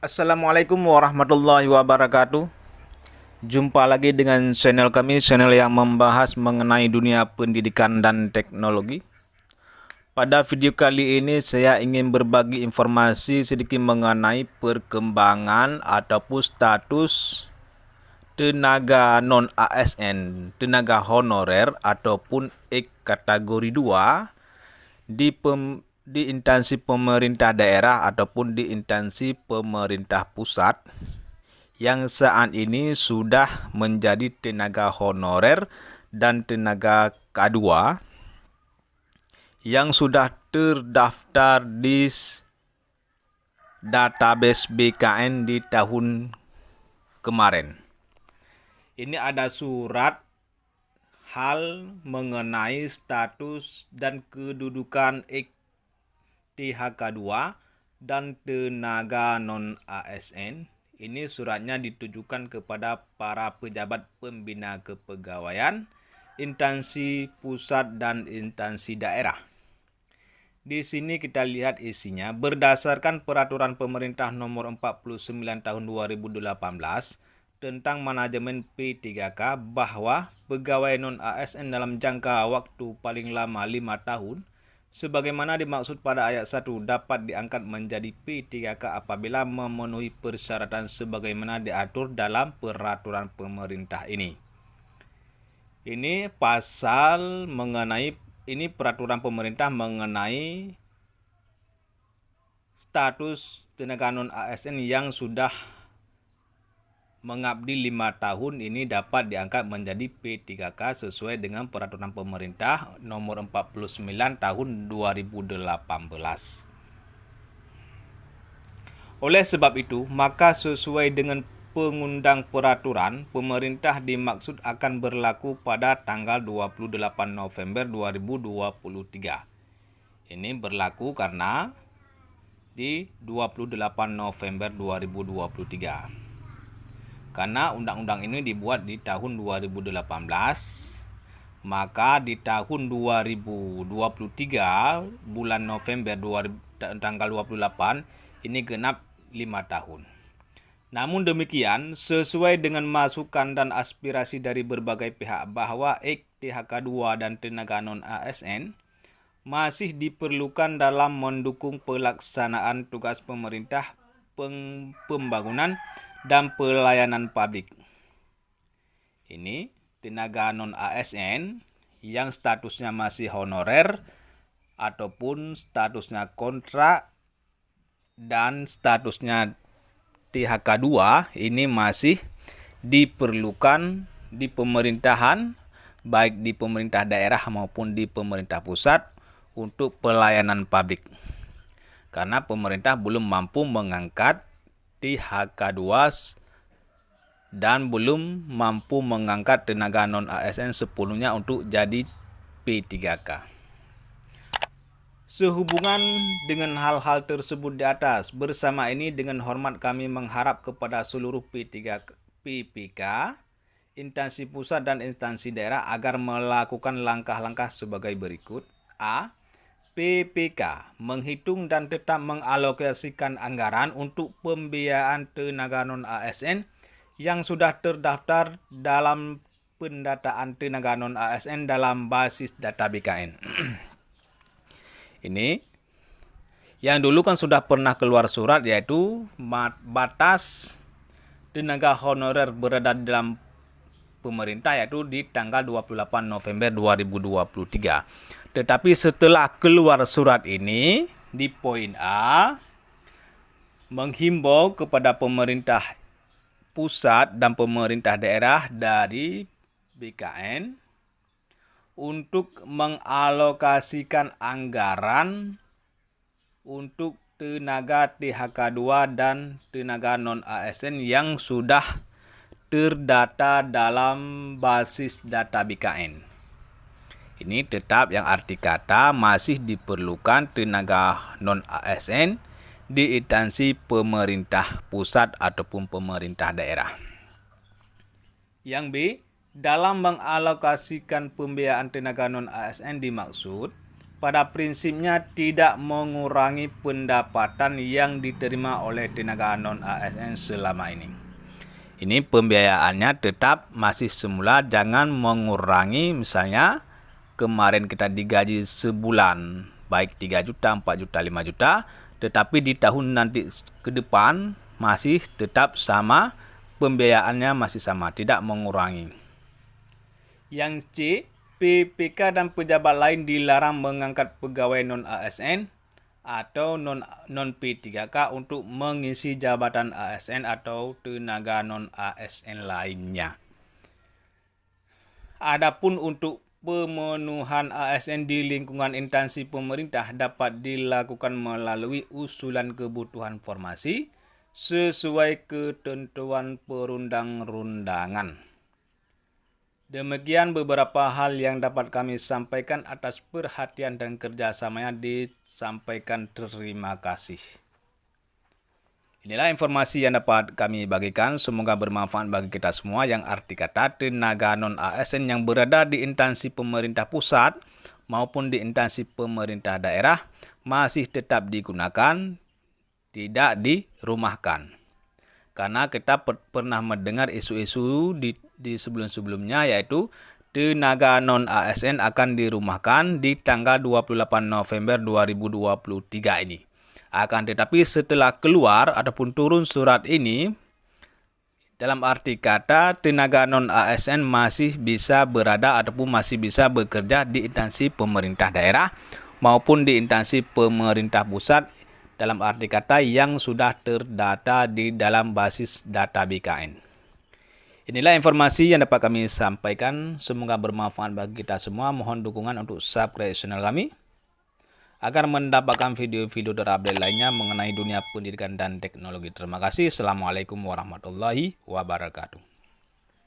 Assalamualaikum warahmatullahi wabarakatuh. Jumpa lagi dengan channel kami, channel yang membahas mengenai dunia pendidikan dan teknologi. Pada video kali ini saya ingin berbagi informasi sedikit mengenai perkembangan ataupun status tenaga non-ASN, tenaga honorer ataupun kategori 2 di instansi pemerintah daerah ataupun di instansi pemerintah pusat yang saat ini sudah menjadi tenaga honorer dan tenaga K2 yang sudah terdaftar di database BKN di tahun kemarin. Ini ada surat hal mengenai status dan kedudukan THK2 dan tenaga non-ASN. Ini suratnya ditujukan kepada para pejabat pembina kepegawaian, instansi pusat dan instansi daerah. Di sini kita lihat isinya, berdasarkan peraturan pemerintah nomor 49 tahun 2018 tentang manajemen P3K bahwa pegawai non-ASN dalam jangka waktu paling lama 5 tahun sebagaimana dimaksud pada ayat 1 dapat diangkat menjadi P3K apabila memenuhi persyaratan sebagaimana diatur dalam peraturan pemerintah ini. Ini pasal mengenai peraturan pemerintah mengenai status tenaga non-ASN yang sudah mengabdi 5 tahun ini dapat diangkat menjadi P3K sesuai dengan peraturan pemerintah nomor 49 tahun 2018. Oleh sebab itu, maka sesuai dengan pengundang peraturan, pemerintah dimaksud akan berlaku pada tanggal 28 November 2023. Ini berlaku karena di 28 November 2023. Karena undang-undang ini dibuat di tahun 2018, maka di tahun 2023 bulan November tanggal 28 ini genap 5 tahun. Namun demikian, sesuai dengan masukan dan aspirasi dari berbagai pihak bahwa THK2 dan tenaga non-ASN masih diperlukan dalam mendukung pelaksanaan tugas pemerintah pembangunan dan pelayanan publik. Ini tenaga non-ASN yang statusnya masih honorer ataupun statusnya kontrak dan statusnya THK2 ini masih diperlukan di pemerintahan, baik di pemerintah daerah maupun di pemerintah pusat untuk pelayanan publik. Karena pemerintah belum mampu mengangkat THK2 dan belum mampu mengangkat tenaga non-ASN sepenuhnya untuk jadi P3K. Sehubungan dengan hal-hal tersebut di atas, bersama ini dengan hormat kami mengharap kepada seluruh PPK, instansi pusat dan instansi daerah agar melakukan langkah-langkah sebagai berikut. A. PPK menghitung dan tetap mengalokasikan anggaran untuk pembiayaan tenaga non-ASN yang sudah terdaftar dalam pendataan tenaga non-ASN dalam basis data BKN. Ini yang dulu kan sudah pernah keluar surat, yaitu batas tenaga honorer berada dalam pemerintah yaitu di tanggal 28 November 2023. Tetapi setelah keluar surat ini, di poin A, menghimbau kepada pemerintah pusat dan pemerintah daerah dari BKN untuk mengalokasikan anggaran untuk tenaga THK2 dan tenaga non-ASN yang sudah terdata dalam basis data BKN. Ini tetap yang arti kata masih diperlukan tenaga non-ASN di instansi pemerintah pusat ataupun pemerintah daerah. Yang B, dalam mengalokasikan pembiayaan tenaga non-ASN dimaksud pada prinsipnya tidak mengurangi pendapatan yang diterima oleh tenaga non-ASN selama ini. Ini pembiayaannya tetap masih semula, jangan mengurangi. Misalnya kemarin kita digaji sebulan baik 3 juta, 4 juta, 5 juta, tetapi di tahun nanti ke depan masih tetap sama, pembiayaannya masih sama, tidak mengurangi. Yang C, PPK dan pejabat lain dilarang mengangkat pegawai non-ASN atau non-P3K untuk mengisi jabatan ASN atau tenaga non-ASN lainnya. Adapun untuk pemenuhan ASN di lingkungan instansi pemerintah dapat dilakukan melalui usulan kebutuhan formasi sesuai ketentuan perundang-undangan. Demikian beberapa hal yang dapat kami sampaikan. Atas perhatian dan kerjasamanya disampaikan terima kasih. Inilah informasi yang dapat kami bagikan. Semoga bermanfaat bagi kita semua. Yang arti kata tenaga non-ASN yang berada di instansi pemerintah pusat maupun di instansi pemerintah daerah masih tetap digunakan, tidak dirumahkan. Karena kita pernah mendengar isu-isu di sebelum-sebelumnya, yaitu tenaga non-ASN akan dirumahkan di tanggal 28 November 2023 ini. Akan tetapi setelah keluar ataupun turun surat ini, dalam arti kata tenaga non-ASN masih bisa berada ataupun masih bisa bekerja di instansi pemerintah daerah maupun di instansi pemerintah pusat, dalam arti kata yang sudah terdata di dalam basis data BKN. Inilah informasi yang dapat kami sampaikan. Semoga bermanfaat bagi kita semua. Mohon dukungan untuk subscribe channel kami agar mendapatkan video-video terupdate lainnya mengenai dunia pendidikan dan teknologi. Terima kasih. Assalamualaikum warahmatullahi wabarakatuh.